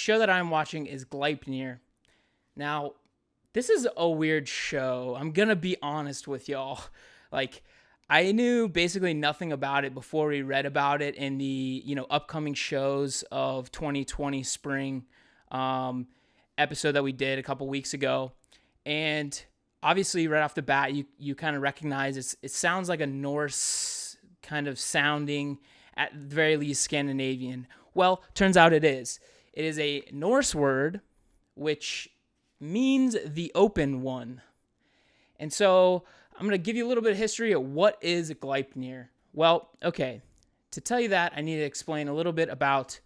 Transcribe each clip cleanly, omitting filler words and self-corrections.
show that I'm watching is Gleipnir. Now, this is a weird show. I'm going to be honest with y'all. Like, I knew basically nothing about it before we read about it in the, upcoming shows of 2020 spring episode that we did a couple weeks ago. And obviously, right off the bat, you kind of recognize it sounds like a Norse kind of sounding, at the very least, Scandinavian. Well, turns out it is. It is a Norse word, which means the open one. And so I'm going to give you a little bit of history of what is Gleipnir. Well, okay, to tell you that, I need to explain a little bit about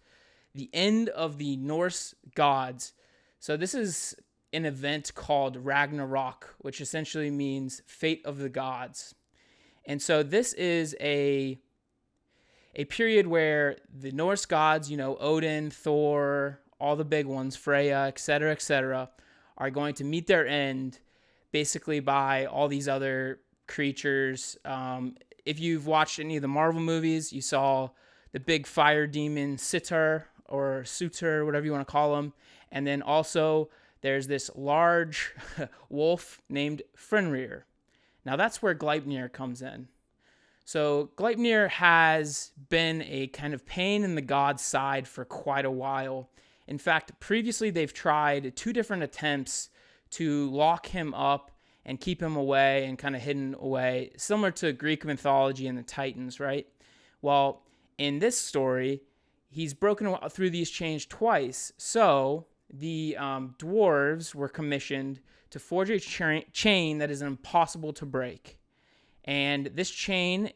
the end of the Norse gods. So this is an event called Ragnarok, which essentially means fate of the gods. And so this is a period where the Norse gods, Odin, Thor, all the big ones, Freya, etc., are going to meet their end basically by all these other creatures. If you've watched any of the Marvel movies, you saw the big fire demon Sittar or Sutur, whatever you want to call him. And then also there's this large wolf named Fenrir. Now that's where Gleipnir comes in. So Gleipnir has been a kind of pain in the god's side for quite a while. In fact, previously they've tried 2 different attempts to lock him up and keep him away and kind of hidden away, similar to Greek mythology and the Titans, right? Well, in this story, he's broken through these chains twice. So the dwarves were commissioned to forge a chain that is impossible to break. And this chain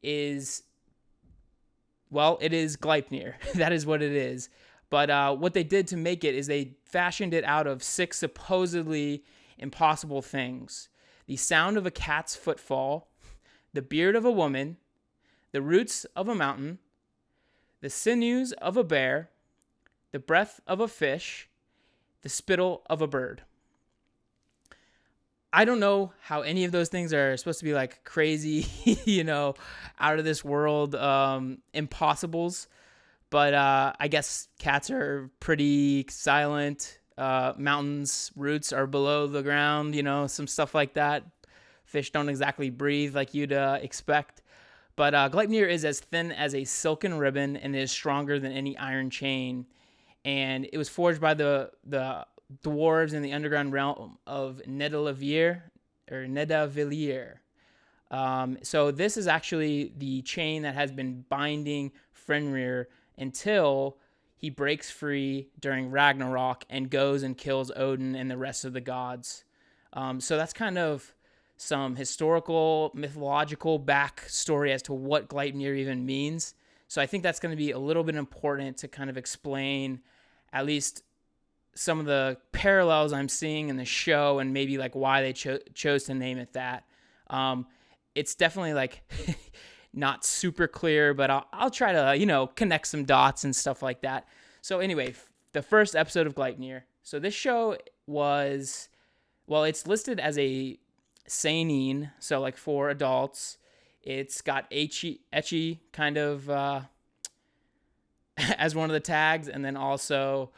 is, it is Gleipnir. That is what it is. But what they did to make it is they fashioned it out of 6 supposedly impossible things: the sound of a cat's footfall, the beard of a woman, the roots of a mountain, the sinews of a bear, the breath of a fish, the spittle of a bird. I don't know how any of those things are supposed to be like crazy, out of this world impossibles. But I guess cats are pretty silent. Mountains' roots are below the ground, some stuff like that. Fish don't exactly breathe like you'd expect. But Gleipnir is as thin as a silken ribbon and is stronger than any iron chain. And it was forged by the dwarves in the underground realm of Nidavellir. So this is actually the chain that has been binding Fenrir until he breaks free during Ragnarok and goes and kills Odin and the rest of the gods. So that's kind of some historical, mythological backstory as to what Gleipnir even means. So I think that's going to be a little bit important to kind of explain at least some of the parallels I'm seeing in the show and maybe like why they chose to name it that. It's definitely like not super clear, but I'll try to, connect some dots and stuff like that. So anyway, the first episode of Gleipnir. So this show was, it's listed as a Seinin, so like for adults. It's got Ecchi kind of as one of the tags, and then also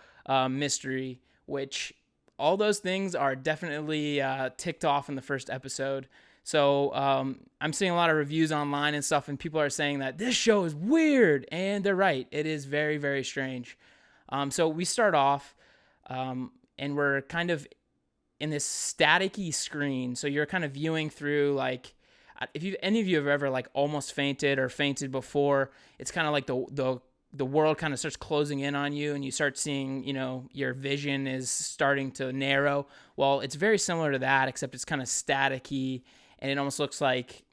mystery, which all those things are definitely ticked off in the first episode. So I'm seeing a lot of reviews online and stuff, and people are saying that this show is weird, and they're right. It is very, very strange. So we start off, and we're kind of in this staticky screen. So you're kind of viewing through, like, if any of you have ever like almost fainted or fainted before, it's kind of like the world kind of starts closing in on you and you start seeing, your vision is starting to narrow. Well, it's very similar to that, except it's kind of staticky and it almost looks like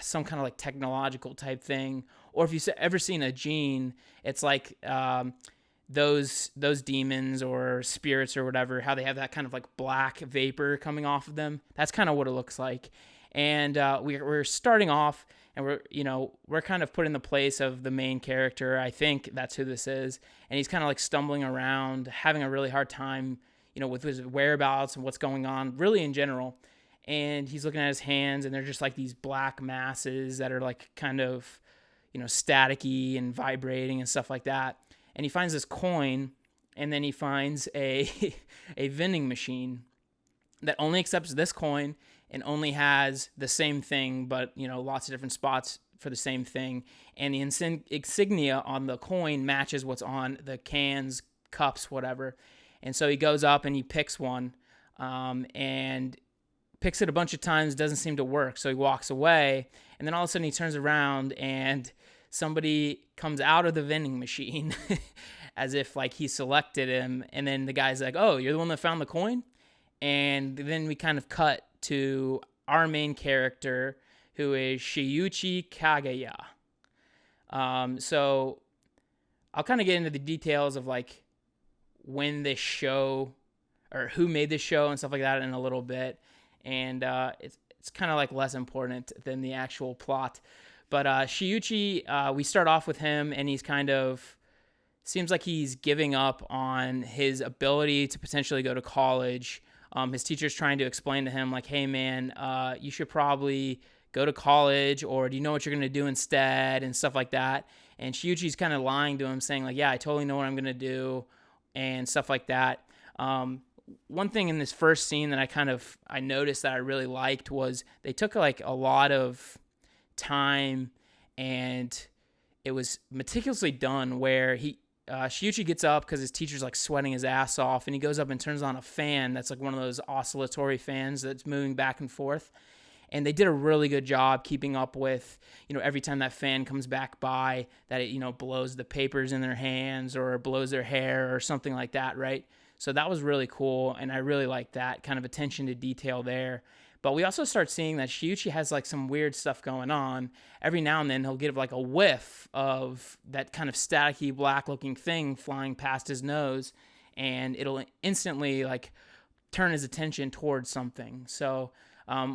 some kind of like technological type thing. Or if you've ever seen a gene, it's like those demons or spirits or whatever, how they have that kind of like black vapor coming off of them. That's kind of what it looks like. And we're starting off, and we're kind of put in the place of the main character. I think that's who this is. And he's kind of like stumbling around, having a really hard time, with his whereabouts and what's going on, really in general. And he's looking at his hands, and they're just like these black masses that are like kind of, staticky and vibrating and stuff like that. And he finds this coin, and then he finds a a vending machine that only accepts this coin and only has the same thing, but lots of different spots for the same thing. And the insignia on the coin matches what's on the cans, cups, whatever. And so he goes up and he picks one, and picks it a bunch of times. Doesn't seem to work, so he walks away. And then all of a sudden he turns around and somebody comes out of the vending machine as if like he selected him. And then the guy's like, "Oh, you're the one that found the coin?" And then we kind of cut to our main character, who is Shuichi Kagaya. So I'll kind of get into the details of like when this show, or who made this show and stuff like that in a little bit. And it's kind of like less important than the actual plot. But Shuichi, we start off with him, and he's kind of, seems like he's giving up on his ability to potentially go to college. His teacher's trying to explain to him, like, "Hey, man, you should probably go to college, or do you know what you're going to do instead?" and stuff like that. And Shuichi's kind of lying to him, saying, like, "Yeah, I totally know what I'm going to do," and stuff like that. One thing in this first scene that I noticed that I really liked was they took like a lot of time, and it was meticulously done, where Shuichi gets up because his teacher's like sweating his ass off, and he goes up and turns on a fan that's like one of those oscillatory fans that's moving back and forth. And they did a really good job keeping up with, every time that fan comes back by, that it, blows the papers in their hands or blows their hair or something like that, right? So that was really cool, and I really like that kind of attention to detail there. But we also start seeing that Shuichi has like some weird stuff going on. Every now and then he'll get like a whiff of that kind of staticky black looking thing flying past his nose, and it'll instantly like turn his attention towards something. So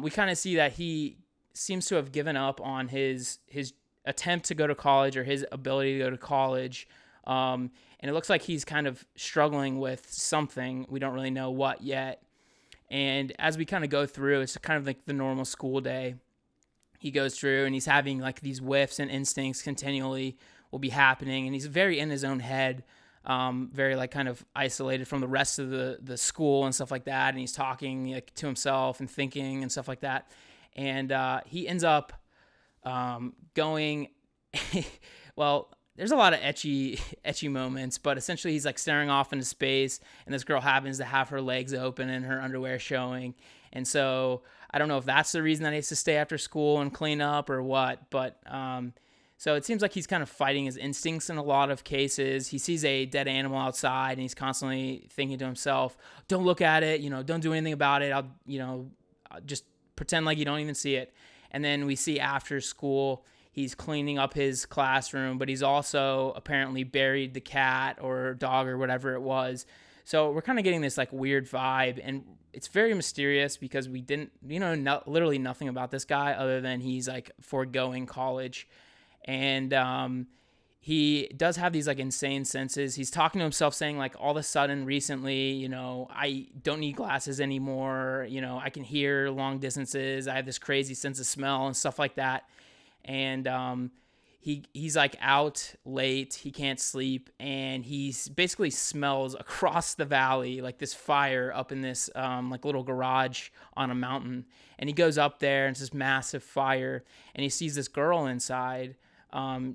we kind of see that he seems to have given up on his attempt to go to college, or his ability to go to college. And it looks like he's kind of struggling with something. We don't really know what yet. And as we kind of go through, it's kind of like the normal school day. He goes through and he's having like these whiffs and instincts continually will be happening. And he's very in his own head, very like kind of isolated from the rest of the school and stuff like that. And he's talking like to himself and thinking and stuff like that. And he ends up going, well, there's a lot of ecchi moments, but essentially he's like staring off into space, and this girl happens to have her legs open and her underwear showing. And so I don't know if that's the reason that he has to stay after school and clean up or what, but so it seems like he's kind of fighting his instincts in a lot of cases. He sees a dead animal outside, and he's constantly thinking to himself, "Don't look at it, don't do anything about it. I'll just pretend like you don't even see it." And then we see after school, he's cleaning up his classroom, but he's also apparently buried the cat or dog or whatever it was. So we're kind of getting this like weird vibe, and it's very mysterious because we didn't, literally nothing about this guy other than he's like foregoing college. And he does have these like insane senses. He's talking to himself saying like, all of a sudden recently, I don't need glasses anymore. I can hear long distances. I have this crazy sense of smell and stuff like that. And he's like out late, he can't sleep, and he basically smells across the valley like this fire up in this like little garage on a mountain. And he goes up there, and it's this massive fire, and he sees this girl inside.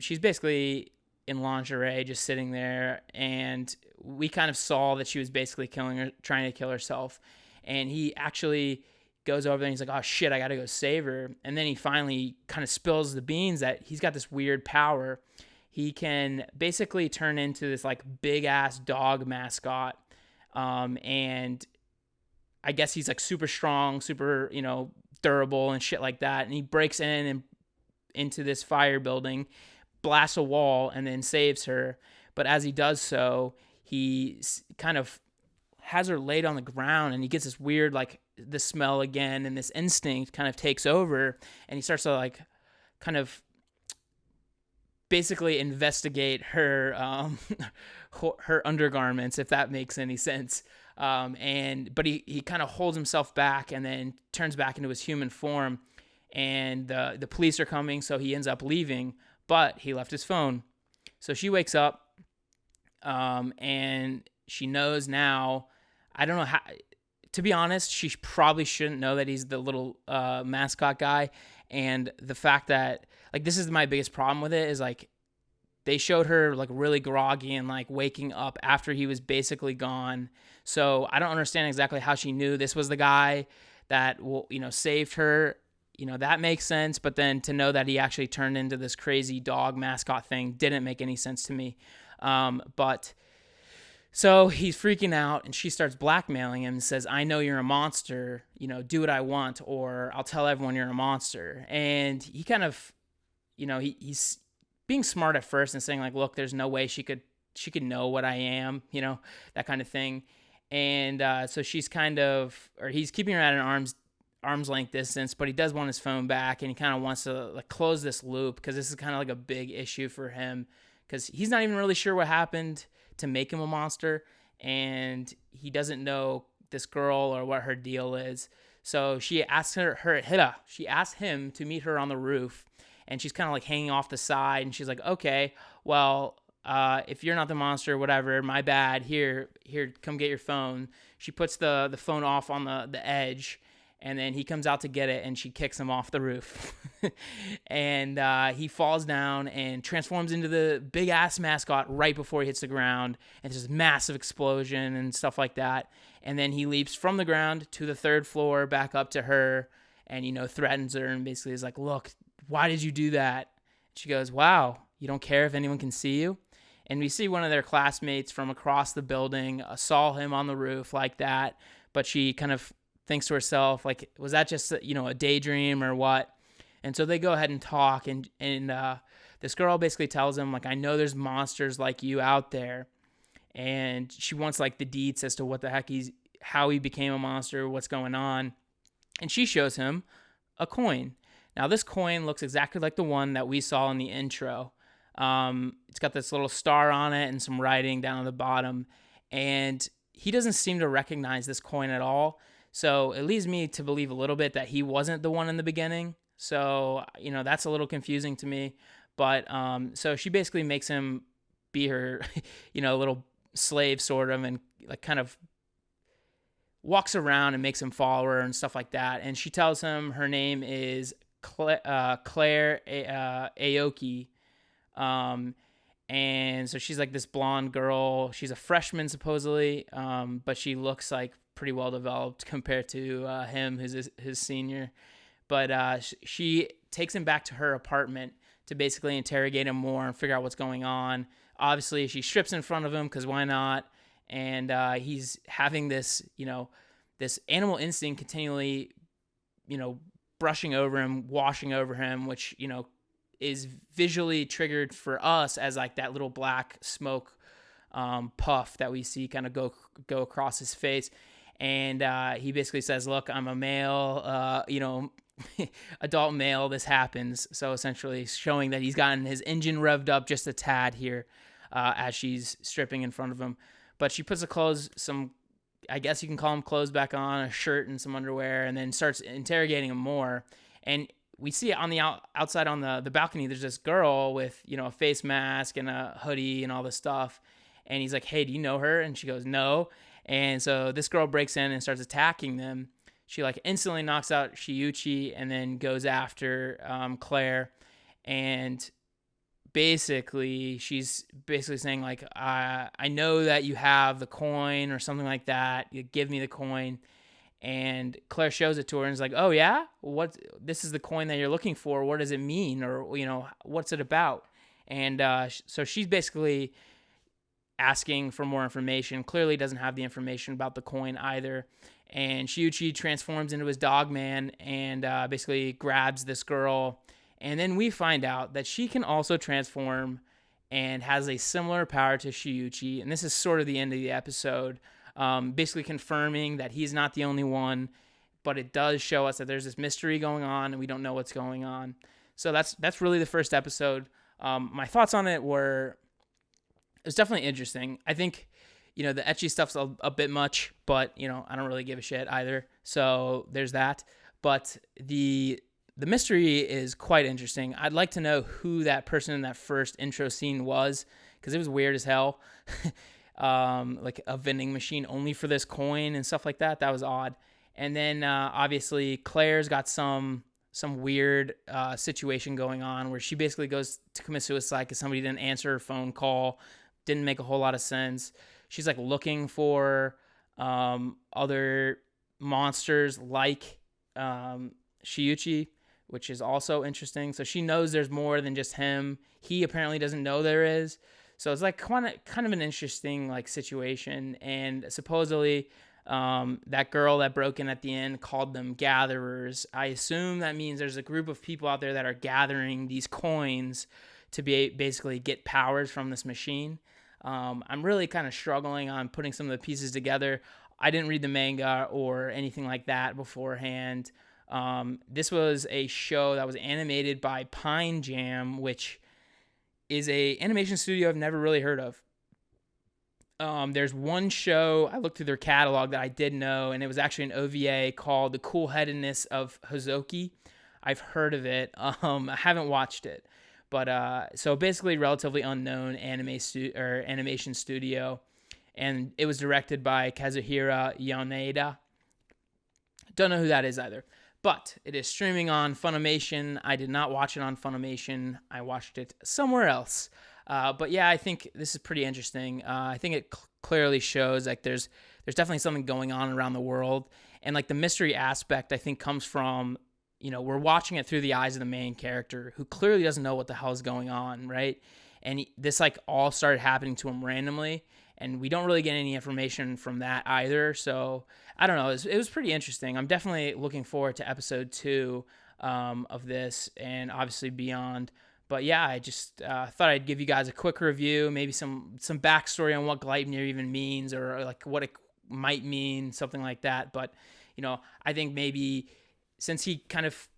She's basically in lingerie, just sitting there, and we kind of saw that she was basically trying to kill herself. And he actually goes over there and he's like, "Oh shit, I gotta go save her." And then he finally kind of spills the beans that he's got this weird power. He can basically turn into this like big ass dog mascot. And I guess he's like super strong, super, durable and shit like that. And he breaks in and into this fire building, blasts a wall, and then saves her. But as he does so, he kind of has her laid on the ground, and he gets this weird like the smell again, and this instinct kind of takes over, and he starts to like kind of basically investigate her her undergarments, if that makes any sense. But he kind of holds himself back and then turns back into his human form, and the police are coming, so he ends up leaving, but he left his phone. So she wakes up, and she knows now. I don't know how. To be honest, she probably shouldn't know that he's the little mascot guy. And the fact that, like, this is my biggest problem with it is, like, they showed her, like, really groggy and, like, waking up after he was basically gone. So I don't understand exactly how she knew this was the guy that, saved her. That makes sense. But then to know that he actually turned into this crazy dog mascot thing didn't make any sense to me. But so he's freaking out, and she starts blackmailing him and says, I know you're a monster, do what I want, or I'll tell everyone you're a monster. And he kind of, he's being smart at first and saying, like, look, there's no way she could know what I am, that kind of thing. And so she's he's keeping her at an arm's length distance, but he does want his phone back, and he kind of wants to, like, close this loop, because this is kind of like a big issue for him, because he's not even really sure what happened to make him a monster, and he doesn't know this girl or what her deal is. So she asks she asked him to meet her on the roof, and she's kind of like hanging off the side, and she's like, okay, well, if you're not the monster, whatever, my bad, here, come get your phone. She puts the phone off on the edge, and then he comes out to get it, and she kicks him off the roof. And he falls down and transforms into the big-ass mascot right before he hits the ground. And there's this massive explosion and stuff like that. And then he leaps from the ground to the 3rd floor, back up to her, and, threatens her, and basically is like, look, why did you do that? She goes, wow, you don't care if anyone can see you? And we see one of their classmates from across the building saw him on the roof like that, but she kind of thinks to herself, like, was that just a daydream or what? And so they go ahead and talk, and this girl basically tells him, like, I know there's monsters like you out there, and she wants, like, the deets as to what the heck how he became a monster, what's going on. And she shows him a coin. Now this coin looks exactly like the one that we saw in the intro. It's got this little star on it and some writing down at the bottom, and he doesn't seem to recognize this coin at all. So it leads me to believe a little bit that he wasn't the one in the beginning. So, that's a little confusing to me. But so she basically makes him be her, little slave sort of, and, like, kind of walks around and makes him follow her and stuff like that. And she tells him her name is Claire Aoki. And so she's like this blonde girl. She's a freshman supposedly, but she looks like pretty well developed compared to him, who's his senior. But she takes him back to her apartment to basically interrogate him more and figure out what's going on. Obviously, she strips in front of him, because why not? And he's having this, this animal instinct continually, brushing over him, washing over him, which, is visually triggered for us as, like, that little black smoke puff that we see kind of go across his face. And he basically says, look, I'm a male, adult male, this happens. So essentially showing that he's gotten his engine revved up just a tad here as she's stripping in front of him. But she puts I guess you can call them clothes back on, a shirt and some underwear, and then starts interrogating him more. And we see on the outside on the balcony, there's this girl with, a face mask and a hoodie and all this stuff. And he's like, hey, do you know her? And she goes, no. And so this girl breaks in and starts attacking them. She, like, instantly knocks out Shuichi and then goes after Claire. And basically, she's basically saying, like, I know that you have the coin or something like that. You give me the coin. And Claire shows it to her and is like, oh, yeah? This is the coin that you're looking for. What does it mean? Or, what's it about? And so she's basically asking for more information. Clearly doesn't have the information about the coin either. And Shuichi transforms into his dog man and basically grabs this girl. And then we find out that she can also transform and has a similar power to Shuichi. And this is sort of the end of the episode, basically confirming that he's not the only one. But it does show us that there's this mystery going on and we don't know what's going on. So that's really the first episode. My thoughts on it were, it was definitely interesting. I think, the ecchi stuff's a bit much, but, I don't really give a shit either. So there's that. But the mystery is quite interesting. I'd like to know who that person in that first intro scene was, because it was weird as hell. like a vending machine only for this coin and stuff like that. That was odd. And then obviously Claire's got some weird situation going on where she basically goes to commit suicide because somebody didn't answer her phone call. Didn't make a whole lot of sense. She's like looking for other monsters like Shuichi, which is also interesting. So she knows there's more than just him. He apparently doesn't know there is. So it's like kind of an interesting like situation. And supposedly that girl that broke in at the end called them gatherers. I assume that means there's a group of people out there that are gathering these coins to basically get powers from this machine. I'm really kind of struggling on putting some of the pieces together. I didn't read the manga or anything like that beforehand. This was a show that was animated by Pine Jam, which is a animation studio I've never really heard of. There's one show, I looked through their catalog that I did know, and it was actually an OVA called The Coolheadedness of Hozuki. I've heard of it. I haven't watched it. But so basically relatively unknown animation studio. And it was directed by Kazuhira Yoneda. Don't know who that is either. But it is streaming on Funimation. I did not watch it on Funimation. I watched it somewhere else. But yeah, I think this is pretty interesting. I think it clearly shows like there's definitely something going on around the world. And like the mystery aspect, I think, comes from, we're watching it through the eyes of the main character who clearly doesn't know what the hell is going on, right? And this like all started happening to him randomly. And we don't really get any information from that either. So I don't know. It was pretty interesting. I'm definitely looking forward to episode 2 of this and obviously beyond. But yeah, I just thought I'd give you guys a quick review, maybe some backstory on what Gleipnir even means or like what it might mean, something like that. But, I think maybe since he kind of,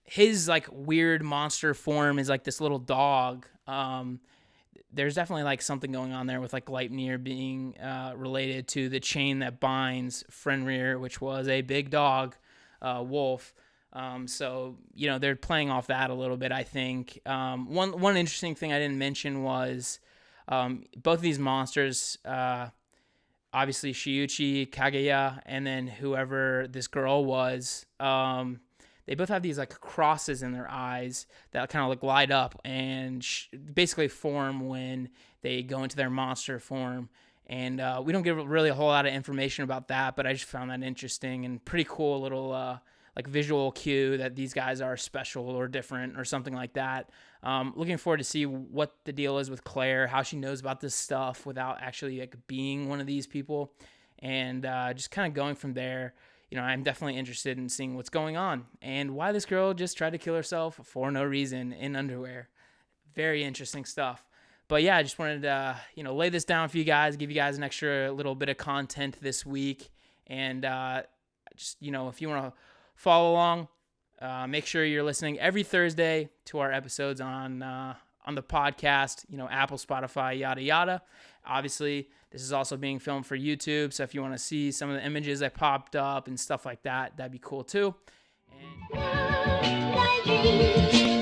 his like weird monster form is like this little dog, there's definitely like something going on there with like Gleipnir being related to the chain that binds Fenrir, which was a big dog, wolf. So they're playing off that a little bit. I think one interesting thing I didn't mention was both of these monsters, obviously Shuichi Kagaya and then whoever this girl was. They both have these like crosses in their eyes that kind of like light up and basically form when they go into their monster form. And we don't get really a whole lot of information about that, but I just found that interesting and pretty cool little like visual cue that these guys are special or different or something like that. Looking forward to see what the deal is with Claire, how she knows about this stuff without actually like being one of these people, and just kind of going from there. I'm definitely interested in seeing what's going on and why this girl just tried to kill herself for no reason in underwear. Very interesting stuff. But yeah, I just wanted to, lay this down for you guys, give you guys an extra little bit of content this week. And just, if you want to follow along, make sure you're listening every Thursday to our episodes on the podcast, Apple, Spotify, yada, yada. Obviously, this is also being filmed for YouTube, so if you want to see some of the images that popped up and stuff like that, that'd be cool too. And